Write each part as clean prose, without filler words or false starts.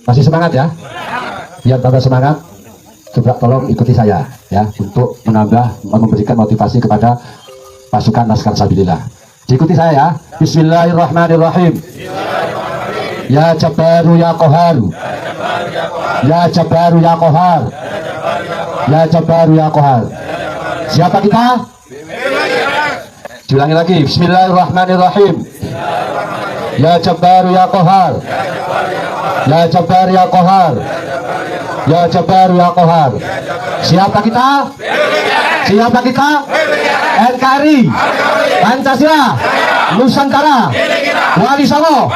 Masih semangat ya? Biar tambah semangat, coba tolong ikuti saya ya untuk memberikan motivasi kepada pasukan Laskar Sabilillah. Diikuti saya ya. Bismillahirrahmanirrahim. Ya Jabbaru ya Qaharu. Ya Jabbaru ya Qahar. Ya Jabbaru ya Qahar. Siapa kita? Diulangi lagi. Bismillahirrahmanirrahim. Ya Jabbaru ya Qahar. Ya Jabbaru ya Qahar. Ya Jabbaru ya Qahar. Siapa kita? Siapa kita? NKRI, Pancasila, Nusantara, Wali Songo.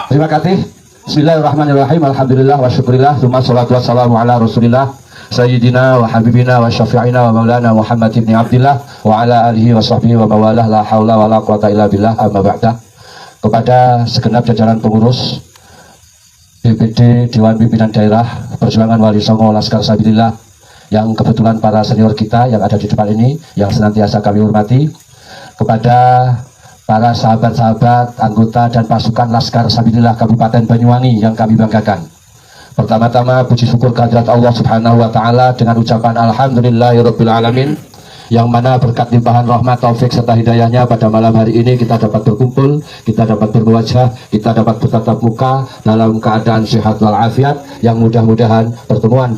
Terima kasih. Bismillahirrahmanirrahim. Alhamdulillah wa syukurillah. Tsumma sholatu wassalamu ala Rasulillah Sayyidina wa habibina wa syafi'ina wa maulana Muhammad ibn Abdillah wa ala alihi wa sahbihi wa mawalah la hawla wa la quwata illa billah amma ba'da. Kepada segenap jajaran pengurus BPD Dewan Pimpinan Daerah Perjuangan Wali Songo Laskar Sabilillah, yang kebetulan para senior kita yang ada di depan ini yang senantiasa kami hormati, kepada para sahabat-sahabat anggota dan pasukan Laskar Sabilillah Kabupaten Banyuwangi yang kami banggakan. Pertama-tama puji syukur kehadirat Allah Subhanahu wa taala dengan ucapan alhamdulillahirabbil alamin, yang mana berkat limpahan rahmat, taufik serta hidayahnya pada malam hari ini kita dapat berkumpul, kita dapat berwajah, kita dapat bertatap muka dalam keadaan sehat walafiat, yang mudah-mudahan pertemuan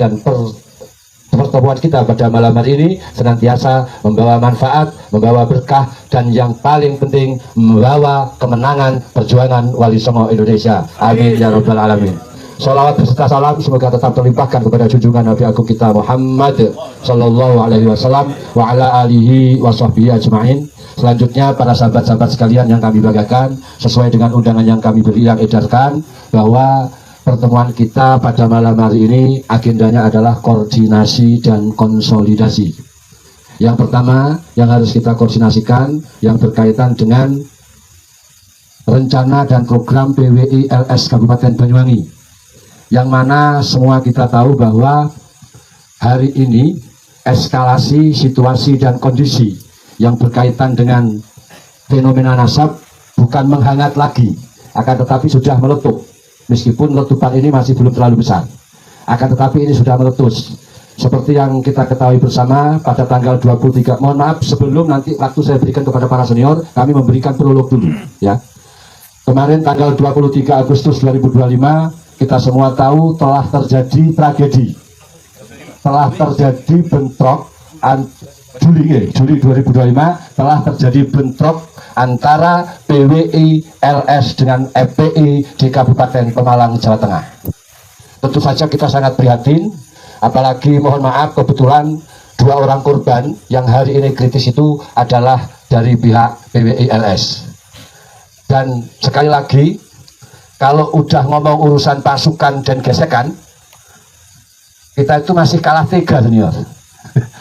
kita pada malam hari ini senantiasa membawa manfaat, membawa berkah, dan yang paling penting membawa kemenangan perjuangan Wali Songo Indonesia. Amin ya rabbal alamin. Salawat beserta salam semoga tetap terlimpahkan kepada junjungan Nabi Agung kita Muhammad sallallahu alaihi wasallam wa ala alihi wa sahbihi ajma'in. Selanjutnya para sahabat-sahabat sekalian yang kami banggakan, sesuai dengan undangan yang kami edarkan, bahwa pertemuan kita pada malam hari ini agendanya adalah koordinasi dan konsolidasi. Yang pertama yang harus kita koordinasikan yang berkaitan dengan rencana dan program PWI LS Kabupaten Banyuwangi, yang mana semua kita tahu bahwa hari ini eskalasi situasi dan kondisi yang berkaitan dengan fenomena nasab bukan menghangat lagi, akan tetapi sudah meletup. Meskipun letupan ini masih belum terlalu besar, akan tetapi ini sudah meletus. Seperti yang kita ketahui bersama pada tanggal 23, mohon maaf sebelum nanti waktu saya berikan kepada para senior, kami memberikan prolog dulu ya. Kemarin tanggal 23 Agustus 2025 kita semua tahu telah terjadi tragedi, telah terjadi bentrok Juli 2025 telah terjadi bentrok antara PWI LS dengan FPI di Kabupaten Pemalang, Jawa Tengah. Tentu saja kita sangat prihatin, apalagi mohon maaf kebetulan 2 orang korban yang hari ini kritis itu adalah dari pihak PWI LS. Dan sekali lagi, kalau udah ngomong urusan pasukan dan gesekan, kita itu masih kalah tega senior.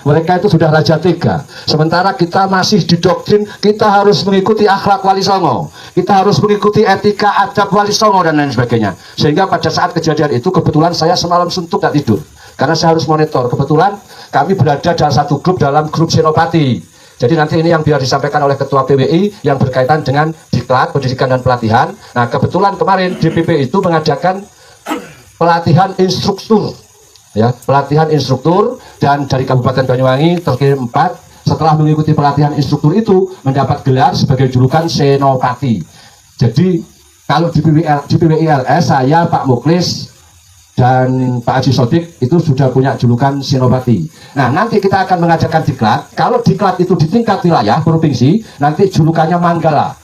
Mereka itu sudah raja tega, sementara kita masih didoktrin kita harus mengikuti akhlak Wali Songo, kita harus mengikuti etika adab Wali Songo dan lain sebagainya. Sehingga pada saat kejadian itu kebetulan saya semalam suntuk tak tidur, karena saya harus monitor. Kebetulan kami berada dalam satu grup, dalam grup Senopati. Jadi nanti ini yang biar disampaikan oleh Ketua PWI yang berkaitan dengan Diklat Pendidikan dan Pelatihan. Nah kebetulan kemarin DPP itu mengadakan pelatihan instruktur, ya, pelatihan instruktur, dan dari Kabupaten Banyuwangi terkirim 4 setelah mengikuti pelatihan instruktur itu mendapat gelar sebagai julukan Senopati. Jadi kalau di PWI LS saya, Pak Muklis dan Pak Haji Sodik itu sudah punya julukan Senopati. Nah nanti kita akan mengadakan Diklat. Kalau Diklat itu di tingkat wilayah provinsi, nanti julukannya Manggala.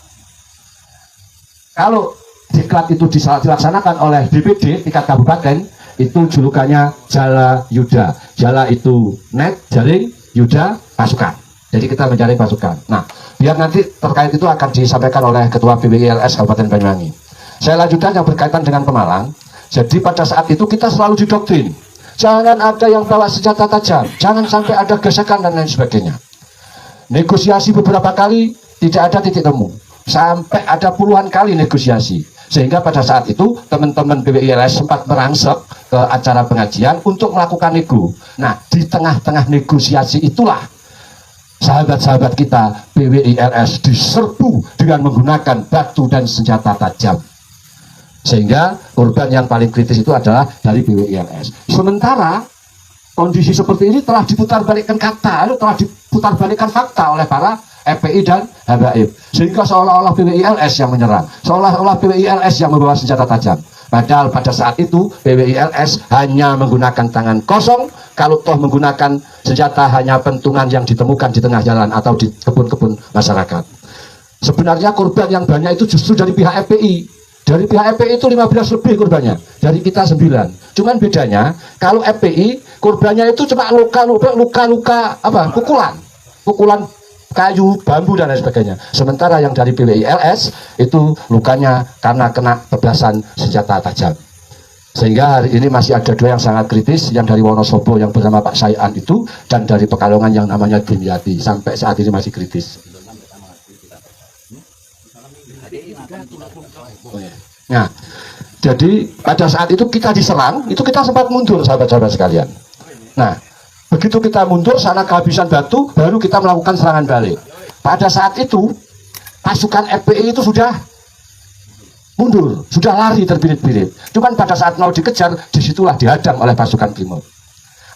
Kalau Diklat itu dilaksanakan oleh DPD tingkat kabupaten, itu julukannya Jala Yuda. Jala itu net, jaring, Yuda pasukan. Jadi kita menjaring pasukan. Nah biar nanti terkait itu akan disampaikan oleh Ketua PWI LS Kabupaten Banyuwangi. Saya lanjutkan yang berkaitan dengan Pemalang. Jadi pada saat itu kita selalu didoktrin, jangan ada yang bawa senjata tajam, jangan sampai ada gesekan dan lain sebagainya. Negosiasi beberapa kali tidak ada titik temu, sampai ada puluhan kali negosiasi. Sehingga pada saat itu teman-teman PWI LS sempat merangsek ke acara pengajian untuk melakukan nego. Nah di tengah-tengah negosiasi itulah sahabat-sahabat kita PWI LS diserbu dengan menggunakan batu dan senjata tajam. Sehingga korban yang paling kritis itu adalah dari BWILS. Sementara kondisi seperti ini telah diputarbalikkan fakta oleh para FPI dan Habaib, sehingga seolah-olah BWILS yang menyerang, seolah-olah BWILS yang membawa senjata tajam. Padahal pada saat itu BWILS hanya menggunakan tangan kosong. Kalau toh menggunakan senjata hanya pentungan yang ditemukan di tengah jalan atau di kebun-kebun masyarakat. Sebenarnya korban yang banyak itu justru dari pihak FPI. Dari pihak FPI itu 15 lebih korbannya, dari kita 9. Cuman bedanya kalau FPI korbannya itu cuma luka-luka pukulan kayu, bambu dan lain sebagainya. Sementara yang dari BWILS itu lukanya karena kena tebasan senjata tajam. Sehingga hari ini masih ada 2 yang sangat kritis, yang dari Wonosobo yang bernama Pak Sayan itu, dan dari Pekalongan yang namanya Dimyati, sampai saat ini masih kritis. Nah, jadi pada saat itu kita diserang, itu kita sempat mundur, sahabat-sahabat sekalian. Nah, begitu kita mundur, sana kehabisan batu, baru kita melakukan serangan balik. Pada saat itu, pasukan FPI itu sudah mundur, sudah lari terbirit-birit. Cuman pada saat mau dikejar, disitulah dihadang oleh pasukan Brimob.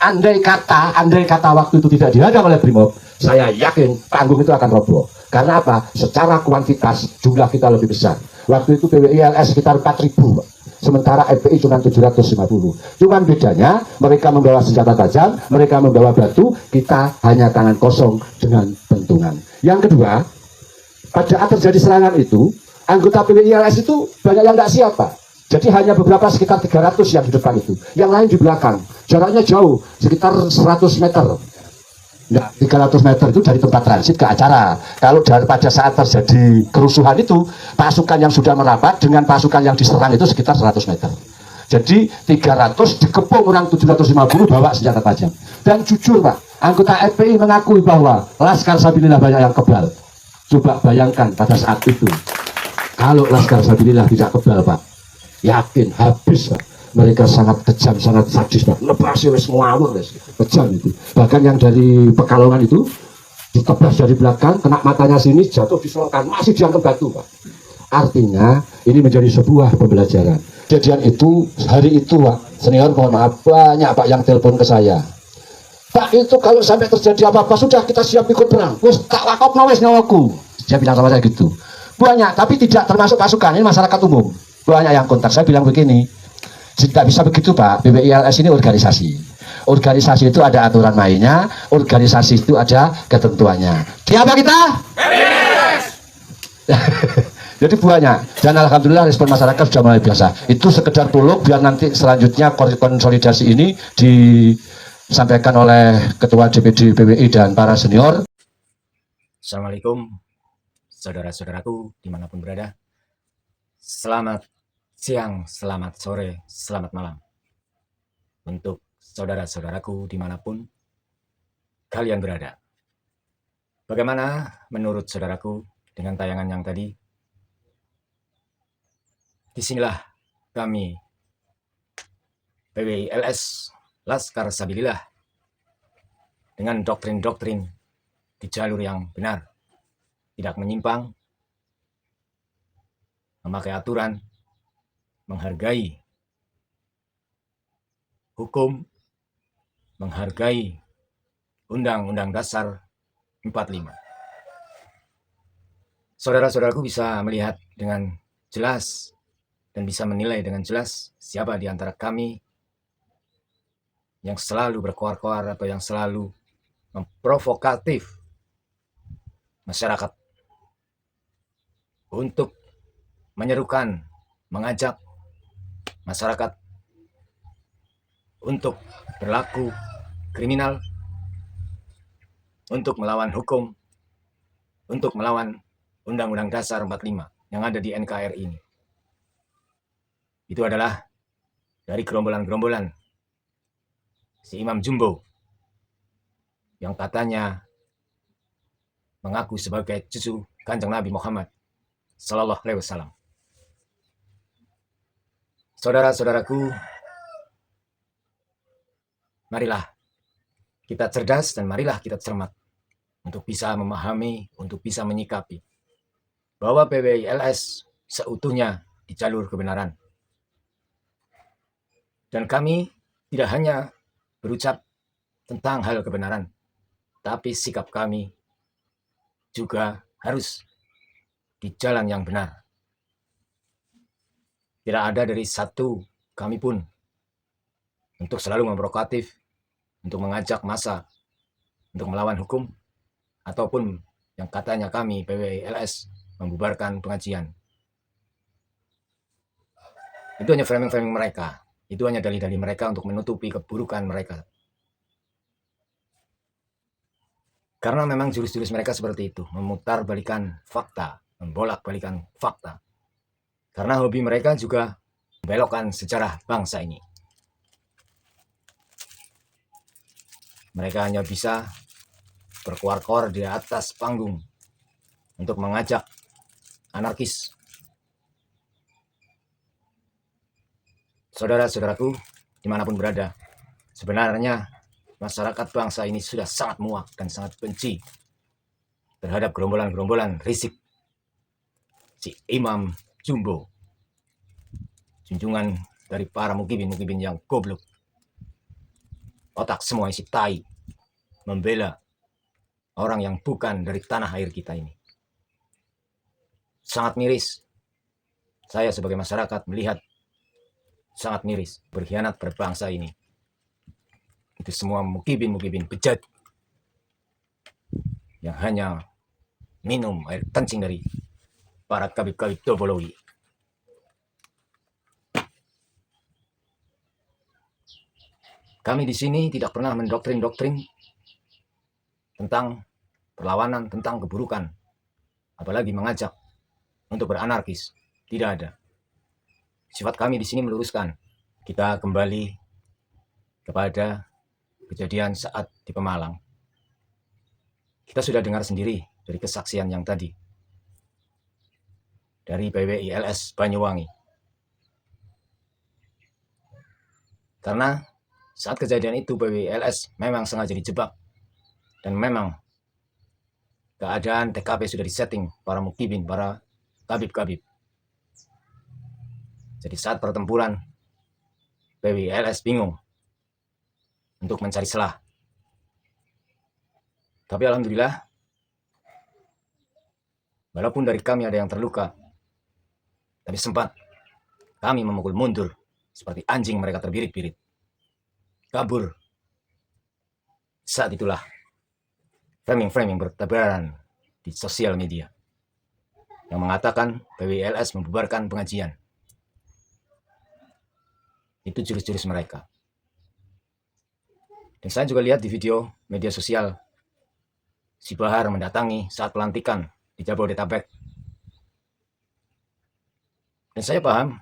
Andai kata waktu itu tidak dihadang oleh Brimob, saya yakin panggung itu akan roboh. Karena apa? Secara kuantitas jumlah kita lebih besar. Waktu itu BWILS sekitar 4.000, sementara FPI cuma 750. Cuman bedanya mereka membawa senjata tajam, mereka membawa batu, kita hanya tangan kosong dengan bentungan. Yang kedua, pada saat terjadi serangan itu, anggota BWILS itu banyak yang nggak siap, Pak. Jadi hanya beberapa, sekitar 300 yang di depan itu, yang lain di belakang. Jaraknya jauh, sekitar 100 meter. Nah, 300 meter itu dari tempat transit ke acara. Kalau pada saat terjadi kerusuhan itu, pasukan yang sudah merapat dengan pasukan yang diserang itu sekitar 100 meter. Jadi 300 dikepung orang 750 bawa senjata tajam. Dan jujur, Pak, anggota FPI mengakui bahwa Laskar Sabilillah banyak yang kebal. Coba bayangkan pada saat itu, kalau Laskar Sabilillah tidak kebal, Pak, yakin habis, Pak. Mereka sangat kejam, sangat sadis, Pak. Lebasnya wis ngawur, wis kejam itu. Bahkan yang dari Pekalongan itu ditebas dari belakang, kena matanya sini, jatuh di selokan, masih diangkat batu, Pak. Artinya ini menjadi sebuah pembelajaran. Kejadian itu hari itu, Pak, senior mohon maaf, banyak Pak yang telepon ke saya. Pak, itu kalau sampai terjadi apa-apa sudah kita siap ikut perang. Wis tak wakopno wis nyawaku. Dia bilang sama saya gitu. Banyak, tapi tidak termasuk pasukan, ini masyarakat umum. Banyak yang kontak, saya bilang begini. Tidak bisa begitu, Pak. BWILS ini organisasi. Organisasi itu ada aturan mainnya, organisasi itu ada ketentuannya. Siapa kita? BWILS. Jadi banyak. Dan alhamdulillah respon masyarakat sudah mulai biasa. Itu sekedar prolog, biar nanti selanjutnya konsolidasi ini disampaikan oleh Ketua DPD PWI dan para senior. Assalamualaikum saudara-saudaraku dimanapun berada. Selamat siang, selamat sore, selamat malam untuk saudara-saudaraku dimanapun kalian berada. Bagaimana menurut saudaraku dengan tayangan yang tadi? Disinilah kami BWILS Laskar Sabilillah dengan doktrin-doktrin di jalur yang benar, tidak menyimpang, memakai aturan, menghargai hukum, menghargai Undang-Undang Dasar 45. Saudara-saudaraku bisa melihat dengan jelas dan bisa menilai dengan jelas siapa di antara kami yang selalu berkoar-koar atau yang selalu memprovokatif masyarakat untuk menyerukan, mengajak masyarakat untuk berlaku kriminal, untuk melawan hukum, untuk melawan Undang-Undang Dasar 45 yang ada di NKRI ini. Itu adalah dari gerombolan-gerombolan si Imam Jumbo yang katanya mengaku sebagai cucu Kanjeng Nabi Muhammad Sallallahu Alaihi Wasallam. Saudara-saudaraku, marilah kita cerdas dan marilah kita cermat untuk bisa memahami, untuk bisa menyikapi bahwa BWILS seutuhnya di jalur kebenaran, Dan kami tidak hanya berucap tentang hal kebenaran, tapi sikap kami juga harus di jalan yang benar. Tidak ada dari satu kami pun untuk selalu memprovokatif, untuk mengajak massa untuk melawan hukum, ataupun yang katanya kami PWI-LS membubarkan pengajian. Itu hanya framing-framing mereka. Itu hanya dalih-dalih mereka untuk menutupi keburukan mereka. Karena memang jurus-jurus mereka seperti itu, memutar-balikan fakta, membolak-balikan fakta. Karena hobi mereka juga membelokkan sejarah bangsa ini. Mereka hanya bisa berkuar-kuar di atas panggung untuk mengajak anarkis. Saudara-saudaraku, dimanapun berada, sebenarnya masyarakat bangsa ini sudah sangat muak dan sangat benci terhadap gerombolan-gerombolan risik si Imam Jumbo, junjungan dari para mukibin-mukibin yang goblok, otak semua isi tai, membela orang yang bukan dari tanah air kita ini. Sangat miris. Saya sebagai masyarakat melihat sangat miris berkhianat berbangsa ini. Itu semua mukibin-mukibin bejat yang hanya minum air kencing dari para kabib-kabib Dobolowi. Kami di sini tidak pernah mendoktrin-doktrin tentang perlawanan, tentang keburukan, apalagi mengajak untuk beranarkis. Tidak ada. Sifat kami di sini meluruskan. Kita kembali kepada kejadian saat di Pemalang. Kita sudah dengar sendiri dari kesaksian yang tadi dari PWI-LS Banyuwangi. Karena saat kejadian itu PWI-LS memang sengaja dijebak dan memang keadaan TKP sudah disetting para mukibin, para kabib-kabib. Jadi saat pertempuran PWI-LS bingung untuk mencari celah. Tapi alhamdulillah, walaupun dari kami ada yang terluka, tapi sempat kami memukul mundur seperti anjing mereka terbirit-birit. Kabur. Saat itulah framing-framing bertebaran di sosial media yang mengatakan PWI-LS membubarkan pengajian. Itu jurus-jurus mereka. Dan saya juga lihat di video media sosial si Bahar mendatangi saat pelantikan di Jabodetabek. Dan saya paham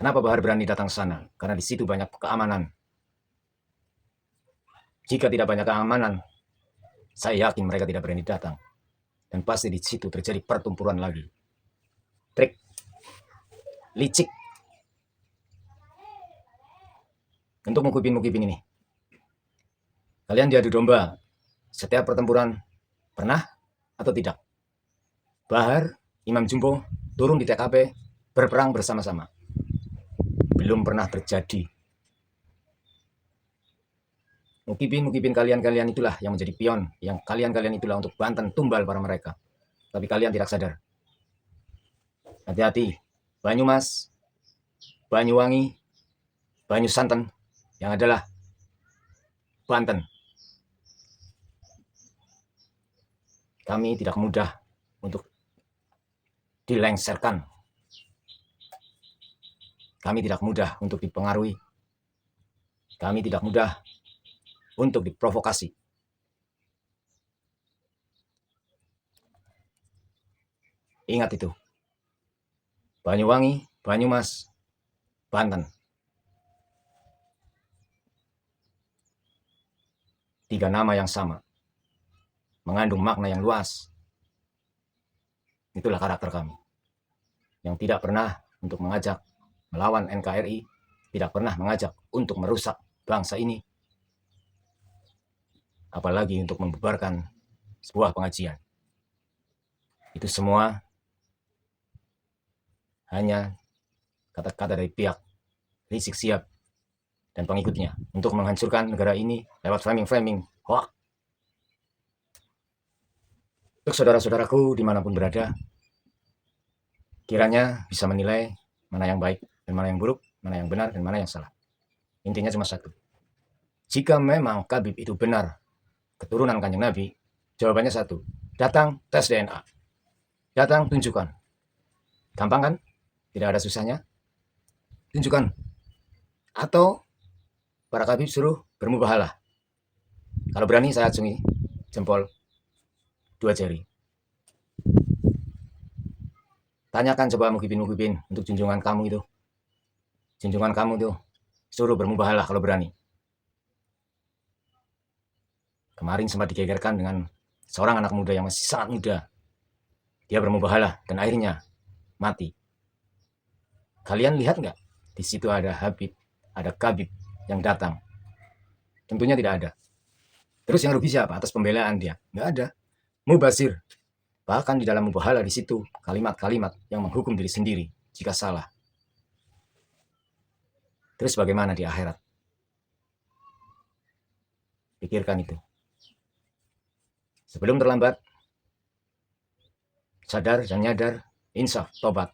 kenapa Bahar berani datang ke sana, karena di situ banyak keamanan. Jika tidak banyak keamanan, saya yakin mereka tidak berani datang. Dan pasti di situ terjadi pertempuran lagi. Trik, licik, untuk mukibin-mukibin ini. Kalian diadu domba setiap pertempuran, pernah atau tidak? Bahar, Imam Jumbo turun di TKP berperang bersama-sama. Belum pernah terjadi. Mukibin kalian itulah yang menjadi pion, yang kalian itulah untuk Banten tumbal para mereka. Tapi kalian tidak sadar. Hati-hati, Banyumas, Banyuwangi, Banyusanten, yang adalah Banten. Kami tidak mudah untuk dilengserkan. Kami tidak mudah untuk dipengaruhi. Kami tidak mudah untuk diprovokasi. Ingat itu. Banyuwangi, Banyumas, Banten. 3 nama yang sama. Mengandung makna yang luas. Itulah karakter kami. Yang tidak pernah untuk mengajak melawan NKRI, tidak pernah mengajak untuk merusak bangsa ini, apalagi untuk membubarkan sebuah pengajian. Itu semua hanya kata-kata dari pihak Rizik Sihab dan pengikutnya untuk menghancurkan negara ini lewat framing-framing hoax. Untuk saudara-saudaraku dimanapun berada, kiranya bisa menilai mana yang baik dan mana yang buruk, mana yang benar dan mana yang salah. Intinya cuma satu. Jika memang Khabib itu benar keturunan Kanjeng Nabi, jawabannya satu. Datang tes DNA. Datang tunjukkan. Gampang kan? Tidak ada susahnya. Tunjukkan. Atau para Khabib suruh bermubahalah. Kalau berani saya acungi jempol 2 jari. Tanyakan coba Muhyiddin untuk junjungan kamu itu. Junjungan kamu itu suruh bermubahalah kalau berani. Kemarin sempat digegerkan dengan seorang anak muda yang masih sangat muda. Dia bermubahalah dan akhirnya mati. Kalian lihat nggak? Di situ ada Habib, ada Khabib yang datang. Tentunya tidak ada. Terus yang rugi siapa? Atas pembelaan dia? Nggak ada. Mubazir. Bahkan di dalam mubahalah di situ kalimat-kalimat yang menghukum diri sendiri jika salah. Terus bagaimana di akhirat? Pikirkan itu. Sebelum terlambat, sadar dan nyadar, insaf, tobat.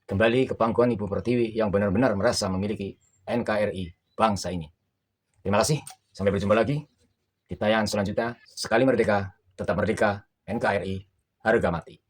Kembali ke pangkuan Ibu Pertiwi yang benar-benar merasa memiliki NKRI bangsa ini. Terima kasih, sampai berjumpa lagi di tayangan selanjutnya. Sekali merdeka, tetap merdeka, NKRI, harga mati.